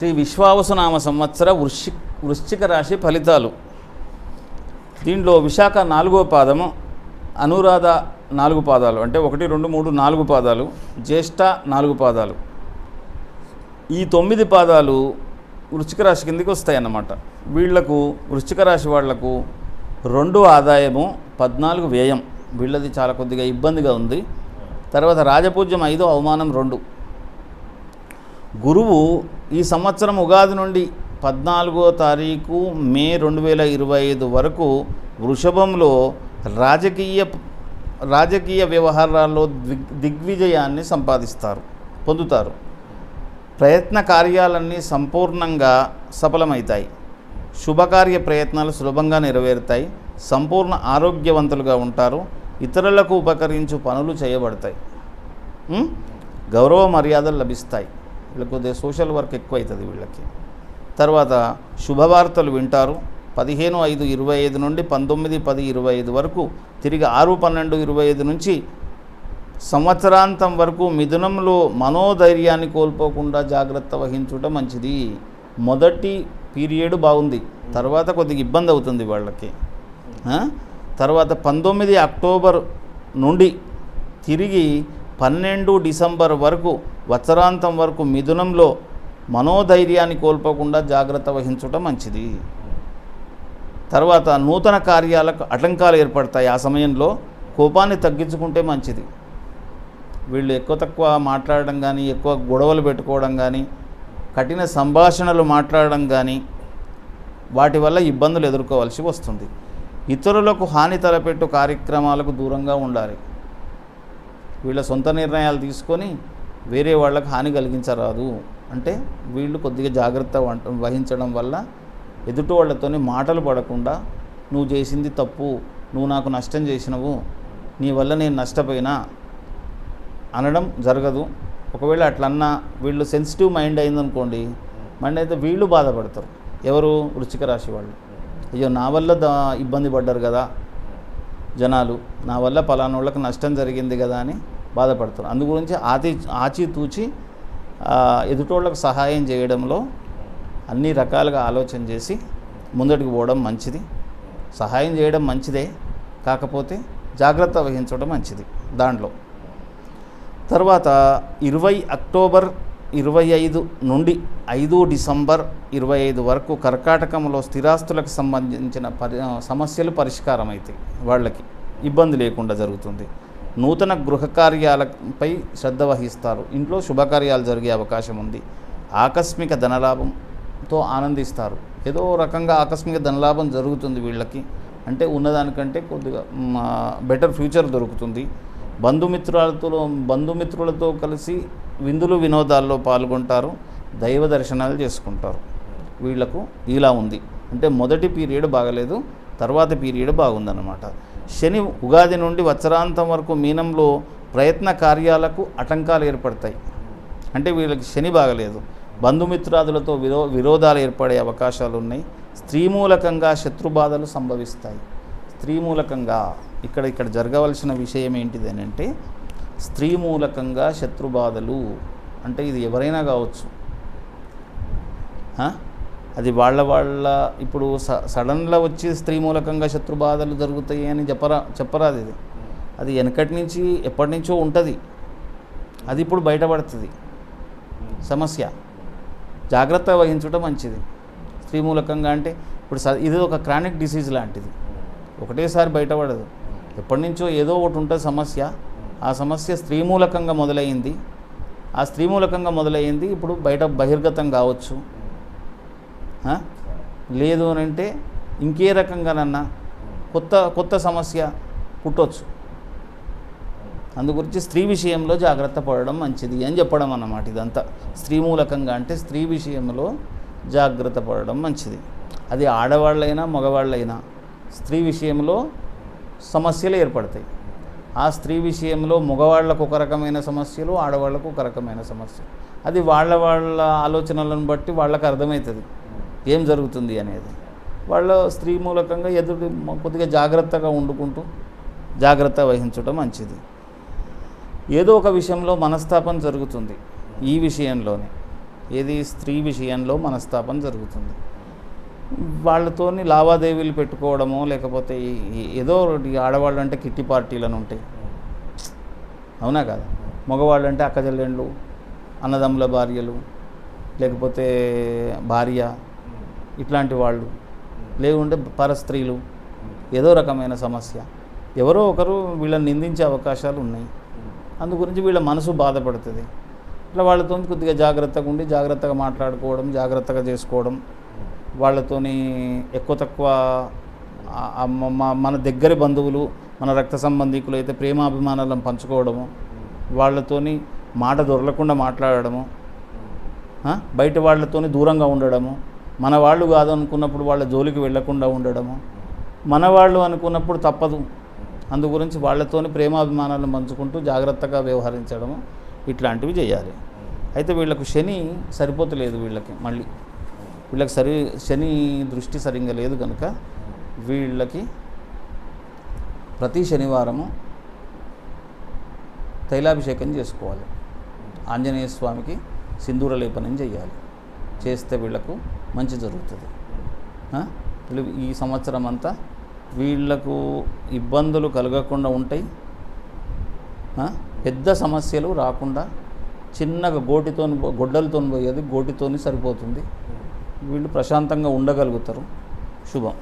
శ్రీ విశ్వావసునామ సంవత్సర వృశ్చిక రాశి ఫలితాలు. దీంట్లో విశాఖ 4వ పాదము, అనురాధ 4 పాదాలు, అంటే 1, 2, 3, 4 పాదాలు, జ్యేష్ఠ 4 పాదాలు. ఈ 9 పాదాలు వృశ్చిక రాశి కిందకి వస్తాయన్నమాట. వీళ్లకు వృశ్చిక రాశి వాళ్లకు 2 ఆదాయము, 14 వ్యయం. వీళ్ళది చాలా కొద్దిగా ఇబ్బందిగా ఉంది. తర్వాత రాజపూజ్యం 5, అవమానం 2. గురువు ఈ సంవత్సరం ఉగాది నుండి 14వ తారీఖు మే 2025 వరకు వృషభంలో రాజకీయ వ్యవహారాల్లో దిగ్విజయాన్ని పొందుతారు. ప్రయత్న కార్యాలన్నీ సంపూర్ణంగా సఫలమవుతాయి. శుభకార్య ప్రయత్నాలు సులభంగా నెరవేరుతాయి. సంపూర్ణ ఆరోగ్యవంతులుగా ఉంటారు. ఇతరులకు ఉపకరించు పనులు చేయబడతాయి. గౌరవ మర్యాదలు లభిస్తాయి. వీళ్ళకి కొద్దిగా సోషల్ వర్క్ ఎక్కువ అవుతుంది వీళ్ళకి. తర్వాత శుభవార్తలు వింటారు. 15/5/25 నుండి 19/10/25 వరకు, తిరిగి 6/12/25 నుంచి సంవత్సరాంతం వరకు మిథునంలో మనోధైర్యాన్ని కోల్పోకుండా జాగ్రత్త వహించుట మంచిది. మొదటి పీరియడ్ బాగుంది, తర్వాత కొద్దిగా ఇబ్బంది అవుతుంది వాళ్ళకి. తర్వాత 19 అక్టోబర్ నుండి తిరిగి 12 డిసెంబర్ వరకు, వత్సరాంతం వరకు మిథునంలో మనోధైర్యాన్ని కోల్పోకుండా జాగ్రత్త వహించడం మంచిది. తర్వాత నూతన కార్యాలకు ఆటంకాలు ఏర్పడతాయి. ఆ సమయంలో కోపాన్ని తగ్గించుకుంటే మంచిది. వీళ్ళు ఎక్కువ తక్కువ మాట్లాడడం కానీ, ఎక్కువ గొడవలు పెట్టుకోవడం కానీ, కఠిన సంభాషణలు మాట్లాడడం కానీ, వాటి వల్ల ఇబ్బందులు ఎదుర్కోవాల్సి వస్తుంది. ఇతరులకు హాని తలపెట్టు కార్యక్రమాలకు దూరంగా ఉండాలి. వీళ్ళ సొంత నిర్ణయాలు తీసుకొని వేరే వాళ్ళకు హాని కలిగించరాదు. అంటే వీళ్ళు కొద్దిగా జాగ్రత్త వహించడం వల్ల ఎదుటి వాళ్ళతోని మాటలు పడకుండా, నువ్వు చేసింది తప్పు, నువ్వు నాకు నష్టం చేసినవు, నీ వల్ల నేను నష్టపోయినా అనడం జరగదు. ఒకవేళ అట్లన్నా వీళ్ళు సెన్సిటివ్ మైండ్ అయిందనుకోండి, మైండ్ అయితే వీళ్ళు బాధపడతారు. ఎవరు? వృశ్చిక రాశి వాళ్ళు. అయ్యో నా వల్ల ఇబ్బంది పడ్డారు కదా జనాలు, నా వల్ల పలానోళ్ళకి నష్టం జరిగింది కదా అని బాధపడతారు. అందుగురించి ఆచితూచి ఎదుటోళ్ళకు సహాయం చేయడంలో అన్ని రకాలుగా ఆలోచన చేసి ముందటికి పోవడం మంచిది. సహాయం చేయడం మంచిదే, కాకపోతే జాగ్రత్త వహించడం మంచిది దాంట్లో. తర్వాత 20 అక్టోబర్ 25 నుండి 5 డిసెంబర్ 25 వరకు కర్కాటకంలో స్థిరాస్తులకు సంబంధించిన సమస్యలు పరిష్కారం అవుతాయి. వాళ్ళకి ఇబ్బంది లేకుండా జరుగుతుంది. నూతన గృహ కార్యాలపై శ్రద్ధ వహిస్తారు. ఇంట్లో శుభకార్యాలు జరిగే అవకాశం ఉంది. ఆకస్మిక ధనలాభంతో ఆనందిస్తారు. ఏదో రకంగా ఆకస్మిక ధనలాభం జరుగుతుంది వీళ్ళకి. అంటే ఉన్నదానికంటే కొద్దిగా బెటర్ ఫ్యూచర్ దొరుకుతుంది. బంధుమిత్రులతో కలిసి విందులు వినోదాల్లో పాల్గొంటారు. దైవ దర్శనాలు చేసుకుంటారు. వీళ్లకు ఇలా ఉంది. అంటే మొదటి పీరియడ్ బాగలేదు, తర్వాత పీరియడ్ బాగుందన్నమాట. శని ఉగాది నుండి వత్సరాంతం వరకు మీనంలో ప్రయత్న కార్యాలకు ఆటంకాలు ఏర్పడతాయి. అంటే వీళ్ళకి శని బాగలేదు. బంధుమిత్రాదులతో విరోధాలు ఏర్పడే అవకాశాలు ఉన్నాయి. స్త్రీ మూలకంగా శత్రుబాధలు సంభవిస్తాయి. స్త్రీ మూలకంగా ఇక్కడ జరగవలసిన విషయం ఏంటిది అని అంటే, స్త్రీ మూలకంగా శత్రుబాధలు అంటే ఇది ఎవరైనా కావచ్చు. అది వాళ్ళ ఇప్పుడు సడన్గా వచ్చి స్త్రీ మూలకంగా శత్రుబాధలు జరుగుతాయి అని చెప్పరాదు. అది వెనకటి నుంచి ఎప్పటి నుంచో ఉంటుంది. అది ఇప్పుడు బయటపడుతుంది సమస్య. జాగ్రత్త వహించడం మంచిది. స్త్రీ మూలకంగా అంటే ఇప్పుడు ఇది ఒక క్రానిక్ డిసీజ్ లాంటిది, ఒకటేసారి బయటపడదు. ఎప్పటి నుంచో ఏదో ఒకటి ఉంటుంది సమస్య. ఆ సమస్య స్త్రీ మూలకంగా మొదలైంది. ఆ స్త్రీ మూలకంగా మొదలైంది ఇప్పుడు బహిర్గతం కావచ్చు. లేదు అని అంటే ఇంకే రకంగానన్నా కొత్త సమస్య పుట్టవచ్చు. అందుగురించి స్త్రీ విషయంలో జాగ్రత్త పడడం మంచిది అని చెప్పడం అన్నమాట. ఇదంతా స్త్రీ మూలకంగా అంటే స్త్రీ విషయంలో జాగ్రత్త పడడం మంచిది. అది ఆడవాళ్ళైనా మగవాళ్ళైనా స్త్రీ విషయంలో సమస్యలు ఏర్పడతాయి. ఆ స్త్రీ విషయంలో మగవాళ్ళకు ఒక రకమైన సమస్యలు, ఆడవాళ్లకు ఒక రకమైన సమస్యలు. అది వాళ్ళ ఆలోచనలను బట్టి వాళ్ళకు అర్థమవుతుంది ఏం జరుగుతుంది అనేది. వాళ్ళ స్త్రీ మూలకంగా కొద్దిగా జాగ్రత్తగా వండుకుంటూ జాగ్రత్త వహించడం మంచిది. ఏదో ఒక విషయంలో మనస్తాపం జరుగుతుంది ఈ విషయంలోనే. ఏది స్త్రీ విషయంలో మనస్తాపం జరుగుతుంది. వాళ్ళతోని లావాదేవీలు పెట్టుకోవడము, లేకపోతే ఏదో ఒకటి. ఆడవాళ్ళు అంటే కిట్టి పార్టీలను ఉంటాయి, అవునా కదా? మగవాళ్ళు అంటే అక్కచెల్లెండ్లు, అన్నదమ్ముల భార్యలు, లేకపోతే భార్య, ఇట్లాంటి వాళ్ళు, లేకుంటే పరస్త్రీలు, ఏదో రకమైన సమస్య. ఎవరో ఒకరు వీళ్ళని నిందించే అవకాశాలు ఉన్నాయి. అందు గురించి వీళ్ళ మనసు బాధపడుతుంది. ఇట్లా వాళ్ళతో కొద్దిగా జాగ్రత్తగా ఉండి జాగ్రత్తగా మాట్లాడుకోవడం, జాగ్రత్తగా చేసుకోవడం, వాళ్ళతోని ఎక్కువ తక్కువ మన దగ్గరి బంధువులు, మన రక్త సంబంధికులు అయితే ప్రేమాభిమానాలను పంచుకోవడము, వాళ్ళతోని మాట దొరలకుండా మాట్లాడడము, బయట వాళ్ళతోని దూరంగా ఉండడము, మన వాళ్ళు కాదు అనుకున్నప్పుడు వాళ్ళ జోలికి వెళ్లకుండా ఉండడము, మన వాళ్ళు అనుకున్నప్పుడు తప్పదు అందు గురించి వాళ్ళతోని ప్రేమాభిమానాలను పంచుకుంటూ జాగ్రత్తగా వ్యవహరించడము, ఇట్లాంటివి చేయాలి. అయితే వీళ్ళకు శని సరిపోతలేదు. వీళ్ళకి శని దృష్టి సరిగ్గా లేదు కనుక వీళ్ళకి ప్రతి శనివారము తైలాభిషేకం చేసుకోవాలి. ఆంజనేయ స్వామికి సింధూర లేపనం చేయాలి. చేస్తే వీళ్ళకు మంచి జరుగుతుంది. ఈ సంవత్సరం అంతా వీళ్లకు ఇబ్బందులు కలగకుండా ఉంటాయి. పెద్ద సమస్యలు రాకుండా చిన్నగా గొడ్డలతో పోయేది గోటితోని సరిపోతుంది. వీళ్ళు ప్రశాంతంగా ఉండగలుగుతారు. శుభం.